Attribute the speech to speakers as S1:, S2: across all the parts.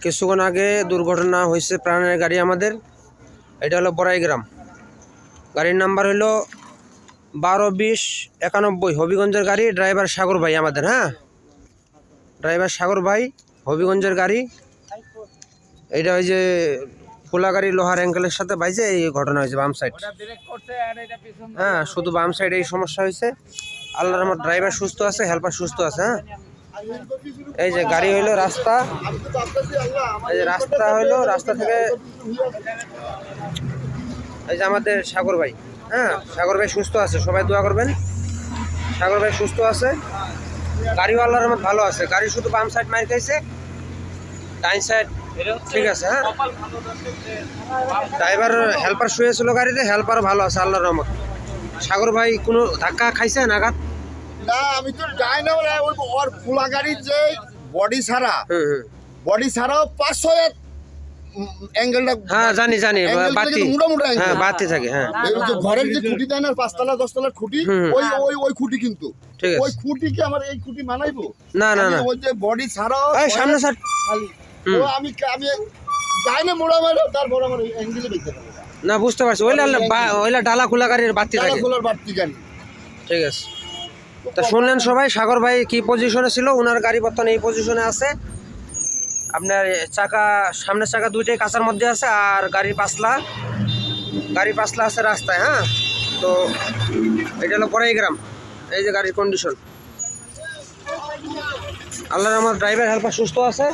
S1: কিছুক্ষণ আগে দুর্ঘটনা হয়েছে, প্রাণের গাড়ি আমাদের। এটা হলো বড়াইগ্রাম, গাড়ির নাম্বার হলো 12-20-91, হবিগঞ্জের গাড়ি। ড্রাইভার সাগর ভাই আমাদের। হ্যাঁ, ড্রাইভার সাগর ভাই, হবিগঞ্জের গাড়ি। এইটা ওই যে খোলা গাড়ি লোহার অ্যাঙ্কেলের সাথে বাইজে এই ঘটনা হয়েছে, বাম সাইড। হ্যাঁ, শুধু বাম সাইডে এই সমস্যা হয়েছে। আল্লাহর রহমত ড্রাইভার সুস্থ আছে, হেল্পার সুস্থ আছে। হ্যাঁ, এই যে গাড়ি হইলো রাস্তা, এই যে রাস্তা হইলো, রাস্তা থেকে এই যে আমাদের সাগর ভাই। হ্যাঁ, সাগর ভাই সুস্থ আছে, সবাই দোয়া করবেন। সাগর ভাই সুস্থ আছে, গাড়িও আল্লাহর রহমত ভালো আছে। গাড়ি শুধু বাম সাইড মার খাইছে, ডাইন সাইড ঠিক আছে। হ্যাঁ, ড্রাইভার হেল্পার শুয়েছিল গাড়িতে, হেল্পারও ভালো আছে আল্লাহর রহমত। সাগর ভাই কোনো ধাক্কা খাইছেন, আঘাত?
S2: না, আমি তো যাই না। ওই ওর খোলা গাড়ির যে বডি ছাড়া, বডি ছাড়াও 500 অ্যাঙ্গেলটা।
S1: হ্যাঁ, জানি বাতি।
S2: মোটামুটি
S1: হ্যাঁ, বাতি থাকে। হ্যাঁ,
S2: ঘরের যে খুঁটি দেয় না, 5তলা 10তলার খুঁটি, ওই খুঁটি কিন্তু
S1: ঠিক আছে।
S2: ওই খুঁটি কি আমার এই খুঁটি মানাইবো?
S1: না।
S2: ওই যে বডি ছাড়াও
S1: সামনে স্যার
S2: আমি যাই না মোড়া মারো, তারপর আমার অ্যাঙ্গেলে দেখতে পাবো
S1: না, বুঝতে পারছি। ওইলা ডালা খোলা গাড়ির বাতি থাকে।
S2: খোলার বাড়তি গাড়ি,
S1: ঠিক আছে। তা শুনলেন সবাই, সাগর ভাই কি পজিশনে ছিল, ওনার গাড়ি বর্তমানে এই পজিশনে আছে। আপনার চাকা, সামনের চাকা দুইটাই কাঁচার মধ্যে আছে, আর গাড়ির পাঁচলা আছে রাস্তায়। হ্যাঁ, তো এটা হলো বড়াইগ্রাম। এই যে গাড়ির কন্ডিশন, আল্লাহর আমার ড্রাইভার হেল্পার সুস্থ আছে,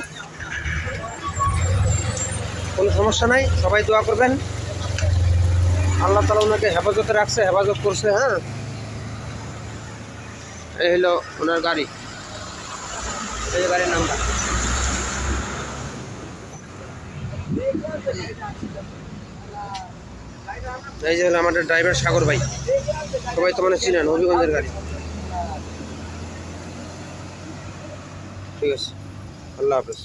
S1: কোনো সমস্যা নাই। সবাই দোয়া করবেন, আল্লাহ তাআলা ওনাকে হেফাজতে রাখছে, হেফাজত করছে। হ্যাঁ, এই হলো ওনার গাড়ি, এই যে গাড়ির নামটা। এই যে হলো আমাদের ড্রাইভার সাগর ভাই, সবাই তো মানে চিনেন, হবিগঞ্জের গাড়ি। ঠিক আছে, আল্লাহ হাফেজ।